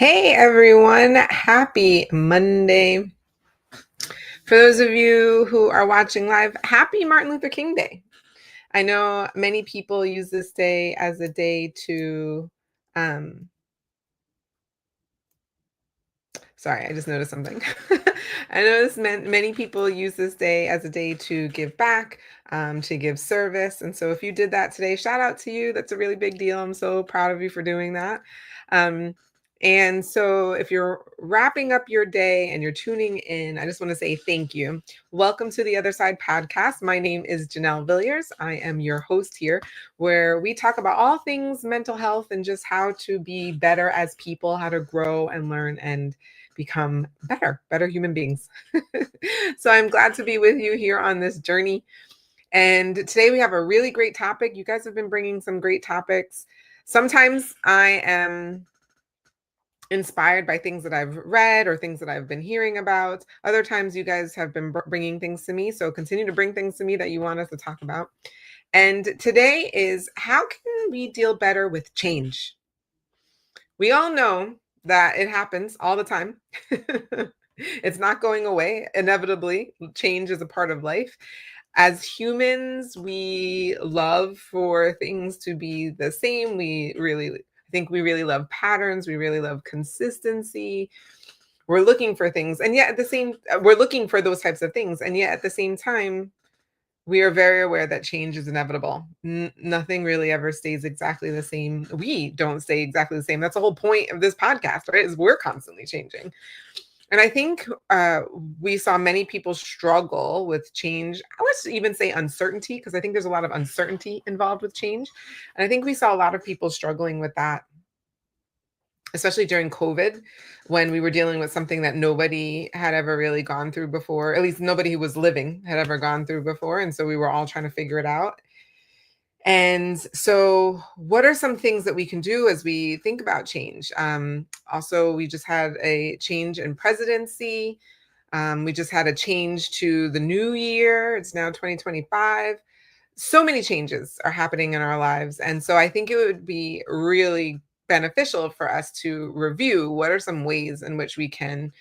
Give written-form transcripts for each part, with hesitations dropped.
Hey everyone, happy Monday. For those of you who are watching live, happy Martin Luther King Day. I know many people use this day as a day to, um, sorry, I just noticed something. I noticed many people use this day as a day to give back, to give service. And so if you did that today, shout out to you. That's a really big deal. I'm so proud of you for doing that. Um, and so if you're wrapping up your day and you're tuning in, I just want to say thank you. Welcome to the Other Side podcast. My name is Janelle Villiers. I am your host here, where we talk about all things mental health and just how to be better as people, how to grow and learn and become better human beings. So I'm glad to be with you here on this journey. And today we have a really great topic. You guys have been bringing some great topics. Sometimes I am inspired by things that I've read or things that I've been hearing about. Other times you guys have been bringing things to me. So continue to bring things to me that you want us to talk about. And today is, how can we deal better with change? We all know that it happens all the time. It's not going away. Inevitably, change is a part of life. As humans, we love for things to be the same. We really love patterns. We really love consistency. We're looking for things. And yet we're looking for those types of things. And yet at the same time, we are very aware that change is inevitable. Nothing really ever stays exactly the same. We don't stay exactly the same. That's the whole point of this podcast, right? Is we're constantly changing. And I think we saw many people struggle with change. Let's even say uncertainty, because I think there's a lot of uncertainty involved with change. And I think we saw a lot of people struggling with that, especially during COVID, when we were dealing with something that nobody had ever really gone through before. At least nobody who was living had ever gone through before. And so we were all trying to figure it out. And so, what are some things that we can do as we think about change? Also, we just had a change in presidency. We just had a change to the new year. It's now 2025. So many changes are happening in our lives. And so I think it would be really beneficial for us to review what are some ways in which we can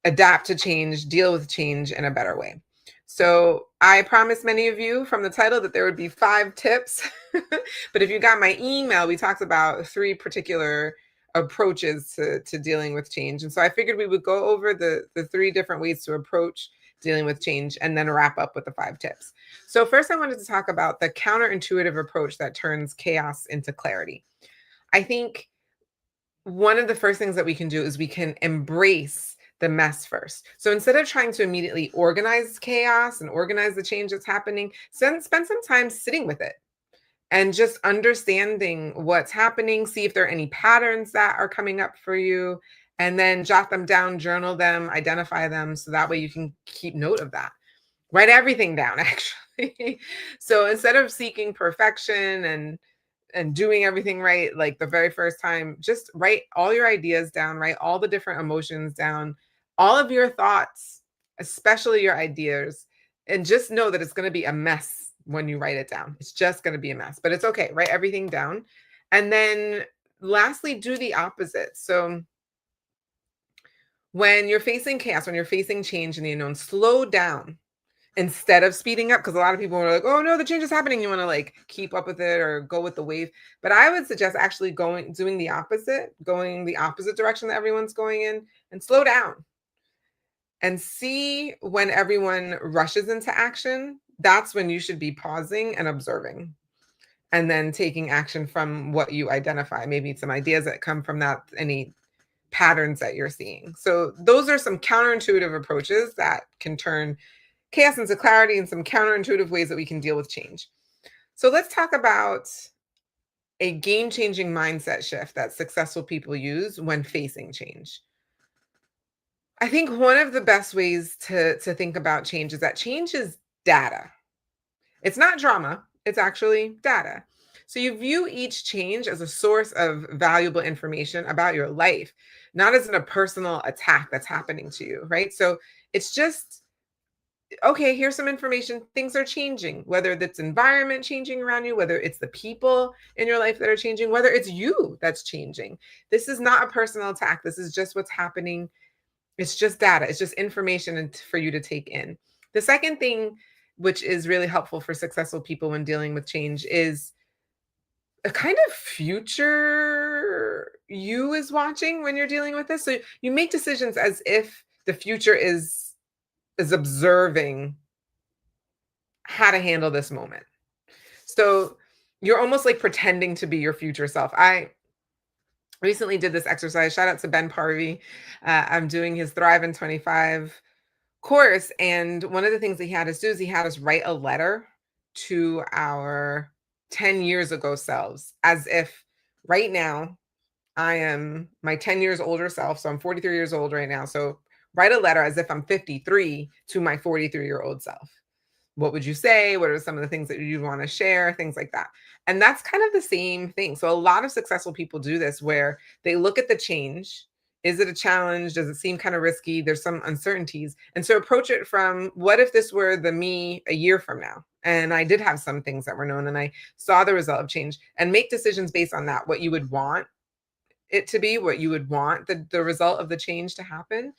adapt to change, deal with change in a better way. So I promised many of you from the title that there would be 5 tips. But if you got my email, we talked about 3 particular approaches to dealing with change. And so I figured we would go over the 3 different ways to approach dealing with change and then wrap up with the 5 tips. So first I wanted to talk about the counterintuitive approach that turns chaos into clarity. I think one of the first things that we can do is we can embrace the mess first. So instead of trying to immediately organize chaos and organize the change that's happening, spend some time sitting with it and just understanding what's happening, see if there are any patterns that are coming up for you, and then jot them down, journal them, identify them, so that way you can keep note of that. Write everything down, actually. So instead of seeking perfection and doing everything right like the very first time, just write all your ideas down, write all the different emotions down, all of your thoughts, especially your ideas, and just know that it's going to be a mess when you write it down. It's just going to be a mess, but it's okay. Write everything down. And then lastly, do the opposite. So when you're facing chaos, when you're facing change in the unknown, slow down instead of speeding up, because a lot of people are like, oh no, the change is happening, you want to like keep up with it or go with the wave. But I would suggest actually doing the opposite, going the opposite direction that everyone's going in, and slow down and see. When everyone rushes into action, that's when you should be pausing and observing, and then taking action from what you identify, maybe some ideas that come from that, any patterns that you're seeing. So those are some counterintuitive approaches that can turn chaos into clarity, and some counterintuitive ways that we can deal with change. So let's talk about a game-changing mindset shift that successful people use when facing change. I think one of the best ways to think about change is that change is data. It's not drama, it's actually data. So you view each change as a source of valuable information about your life, not as a personal attack that's happening to you, right? So it's just okay, here's some information. Things are changing, whether that's environment changing around you, whether it's the people in your life that are changing, whether it's you that's changing. This is not a personal attack. This is just what's happening. It's just data. It's just information for you to take in. The second thing, which is really helpful for successful people when dealing with change, is a kind of future you is watching when you're dealing with this. So you make decisions as if the future is observing how to handle this moment. So you're almost like pretending to be your future self. I recently did this exercise. Shout out to Ben Parvey. I'm doing his Thrive in 25 course. And one of the things that he had us do is he had us write a letter to our 10 years ago selves, as if right now I am my 10 years older self. So I'm 43 years old right now. So write a letter as if I'm 53 to my 43-year-old self. What would you say? What are some of the things that you want to share? Things like that. And that's kind of the same thing. So a lot of successful people do this where they look at the change. Is it a challenge? Does it seem kind of risky? There's some uncertainties. And so approach it from, what if this were the me a year from now? And I did have some things that were known and I saw the result of change, and make decisions based on that, what you would want it to be, what you would want the result of the change to happen.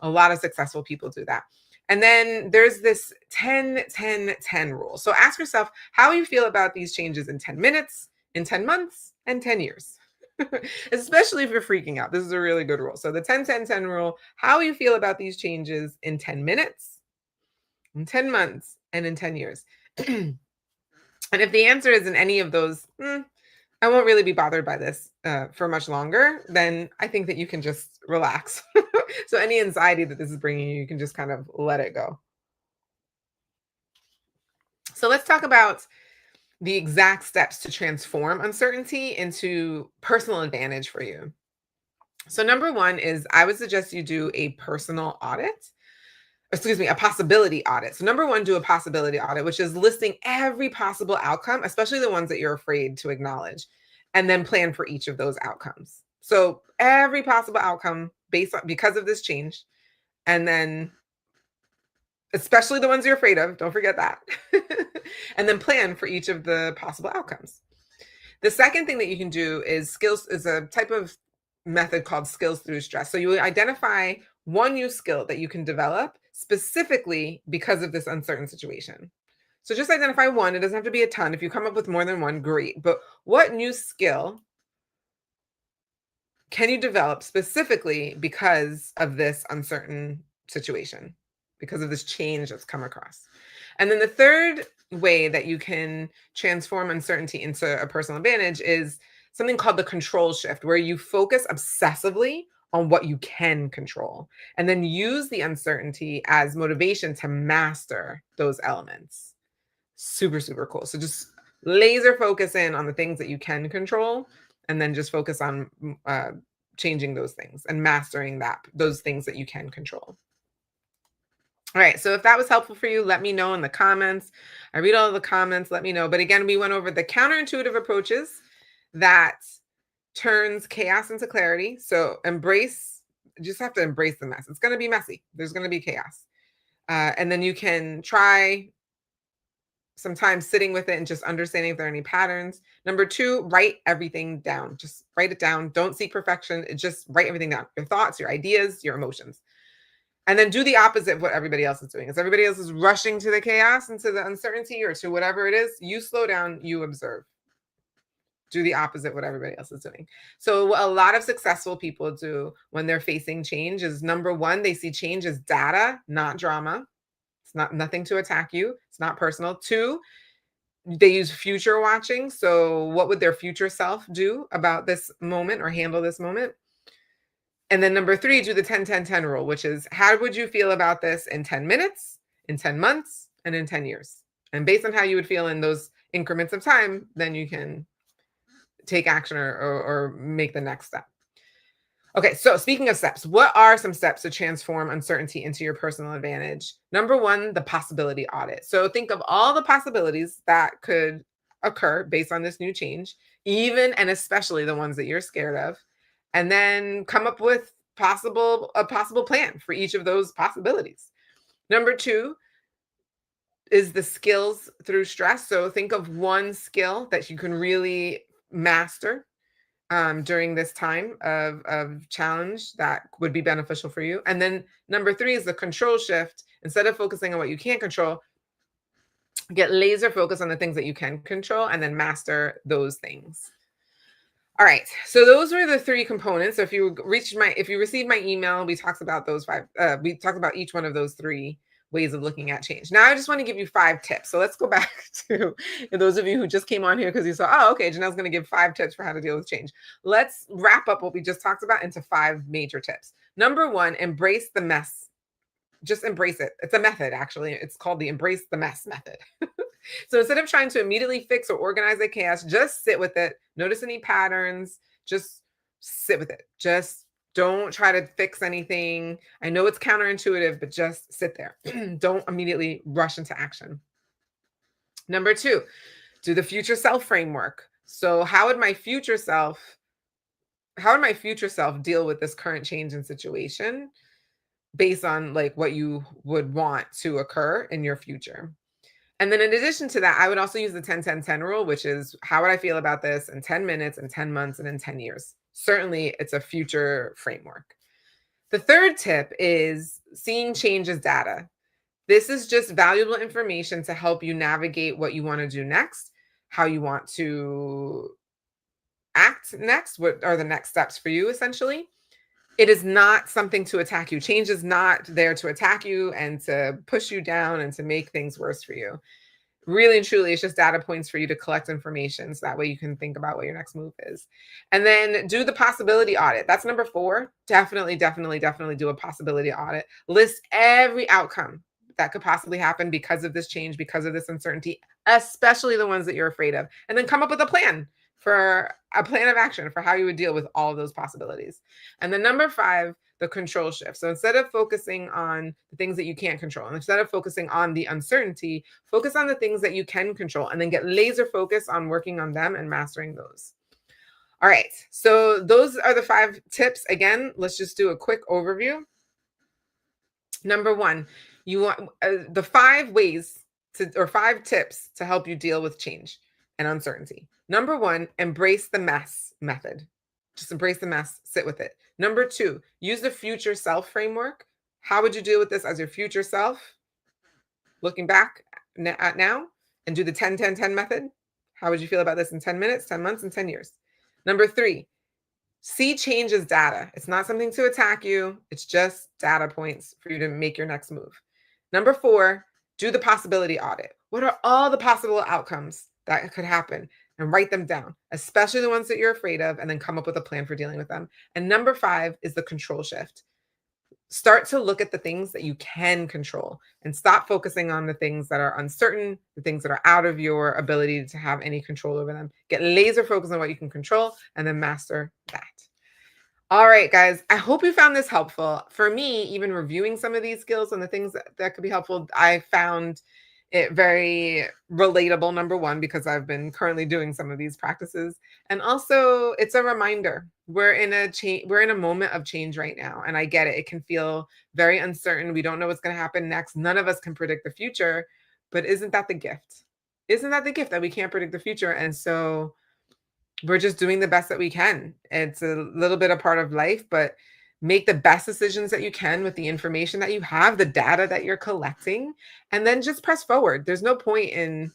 A lot of successful people do that. And then there's this 10-10-10 rule. So ask yourself how you feel about these changes in 10 minutes, in 10 months, and 10 years. Especially if you're freaking out. This is a really good rule. So the 10-10-10 rule, how you feel about these changes in 10 minutes, in 10 months, and in 10 years. And if the answer is in any of those, I won't really be bothered by this for much longer, then I think that you can just relax. So any anxiety that this is bringing you, you can just kind of let it go. So let's talk about the exact steps to transform uncertainty into personal advantage for you. So number one is, I would suggest you do a personal audit. Excuse me, a possibility audit. So number one, do a possibility audit, which is listing every possible outcome, especially the ones that you're afraid to acknowledge, and then plan for each of those outcomes. So every possible outcome based on, because of this change, and then especially the ones you're afraid of, don't forget that. And then plan for each of the possible outcomes. The second thing that you can do is a type of method called skills through stress. So you identify one new skill that you can develop specifically because of this uncertain situation. So just identify one. It doesn't have to be a ton. If you come up with more than one, great. But what new skill can you develop specifically because of this uncertain situation, because of this change that's come across? And then the third way that you can transform uncertainty into a personal advantage is something called the control shift, where you focus obsessively on what you can control and then use the uncertainty as motivation to master those elements. Super, super cool. So just laser focus in on the things that you can control, and then just focus on changing those things and mastering those things that you can control. All right. So if that was helpful for you, let me know in the comments. I read all the comments. Let me know. But again, we went over the counterintuitive approaches that turns chaos into clarity. So just have to embrace the mess. It's going to be messy. There's going to be chaos. And then you can try sometimes sitting with it and just understanding if there are any patterns. Number two, write everything down. Just write it down. Don't seek perfection. Just write everything down. Your thoughts, your ideas, your emotions. And then do the opposite of what everybody else is doing. As everybody else is rushing to the chaos and to the uncertainty or to whatever it is, you slow down, you observe. Do the opposite of what everybody else is doing. So what a lot of successful people do when they're facing change is, number one, they see change as data, not drama. It's not nothing to attack you. It's not personal. Two, they use future watching. So what would their future self do about this moment or handle this moment? And then number three, do the 10-10-10 rule, which is, how would you feel about this in 10 minutes, in 10 months, and in 10 years? And based on how you would feel in those increments of time, then you can take action or make the next step. Okay, so speaking of steps, what are some steps to transform uncertainty into your personal advantage? Number one, the possibility audit. So think of all the possibilities that could occur based on this new change, even and especially the ones that you're scared of, and then come up with a possible plan for each of those possibilities. Number two, is the skills through stress. So think of one skill that you can really master during this time of challenge that would be beneficial for you. And then number three is the control shift. Instead of focusing on what you can't control, get laser focused on the things that you can control and then master those things. All right. So those were the three components. So if you received my email, we talked about those five. We talked about each one of those three ways of looking at change. Now I just want to give you 5 tips. So let's go back to those of you who just came on here because you saw, oh, okay, Janelle's going to give 5 tips for how to deal with change. Let's wrap up what we just talked about into 5 major tips. Number 1, embrace the mess. Just embrace it. It's a method, actually. It's called the embrace the mess method. So instead of trying to immediately fix or organize the chaos, just sit with it. Notice any patterns. Just sit with it. Just don't try to fix anything. I know it's counterintuitive, but just sit there. Don't immediately rush into action. Number 2, do the future self framework. So how would my future self deal with this current change in situation based on like what you would want to occur in your future? And then in addition to that, I would also use the 10-10-10 rule, which is how would I feel about this in 10 minutes, in 10 months, and in 10 years? Certainly, it's a future framework. The third tip is seeing change as data. This is just valuable information to help you navigate what you want to do next, how you want to act next, what are the next steps for you, essentially. It is not something to attack you. Change is not there to attack you and to push you down and to make things worse for you. Really and truly, it's just data points for you to collect information so that way you can think about what your next move is. And then do the possibility audit. That's number 4. Definitely do a possibility audit. List every outcome that could possibly happen because of this change, because of this uncertainty, especially the ones that you're afraid of. And then come up with a plan of action for how you would deal with all of those possibilities. And then number 5, the control shift. So instead of focusing on the things that you can't control, and instead of focusing on the uncertainty, focus on the things that you can control and then get laser focused on working on them and mastering those. All right. So those are the 5 tips. Again, let's just do a quick overview. Number 1, you want the 5 tips to help you deal with change and uncertainty. Number 1, embrace the mess method. Just embrace the mess, sit with it. Number 2, use the future self framework. How would you deal with this as your future self? Looking back at now, and do the 10-10-10 method. How would you feel about this in 10 minutes, 10 months, and 10 years? Number 3, see change as data. It's not something to attack you. It's just data points for you to make your next move. Number 4, do the possibility audit. What are all the possible outcomes that could happen? And write them down, especially the ones that you're afraid of, and then come up with a plan for dealing with them. And number 5 is the control shift. Start to look at the things that you can control and stop focusing on the things that are uncertain, the things that are out of your ability to have any control over them. Get laser focused on what you can control and then master that. All right, guys, I hope you found this helpful. For me, even reviewing some of these skills and the things that could be helpful, I found it very relatable, number 1, because I've been currently doing some of these practices. And also, it's a reminder. We're in a moment of change right now, and I get it. It can feel very uncertain. We don't know what's going to happen next. None of us can predict the future, but isn't that the gift? Isn't that the gift that we can't predict the future? And so we're just doing the best that we can. It's a little bit a part of life, but make the best decisions that you can with the information that you have, the data that you're collecting, and then just press forward. There's no point in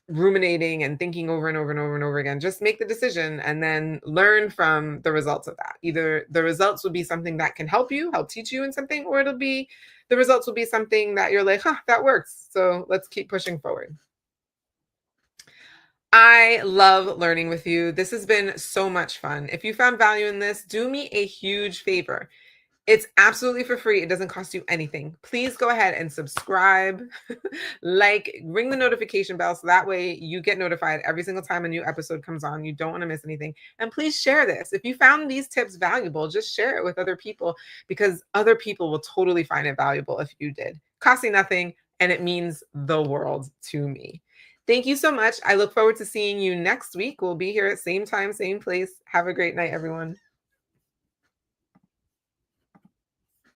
ruminating and thinking over and over and over and over again. Just make the decision and then learn from the results of that. Either the results will be something that can help teach you in something, or the results will be something that you're like, that works. So let's keep pushing forward. I love learning with you. This has been so much fun. If you found value in this, do me a huge favor. It's absolutely for free. It doesn't cost you anything. Please go ahead and subscribe, ring the notification bell so that way you get notified every single time a new episode comes on. You don't want to miss anything. And please share this. If you found these tips valuable, just share it with other people because other people will totally find it valuable if you did. Costing nothing, and it means the world to me. Thank you so much. I look forward to seeing you next week. We'll be here at same time, same place. Have a great night, everyone.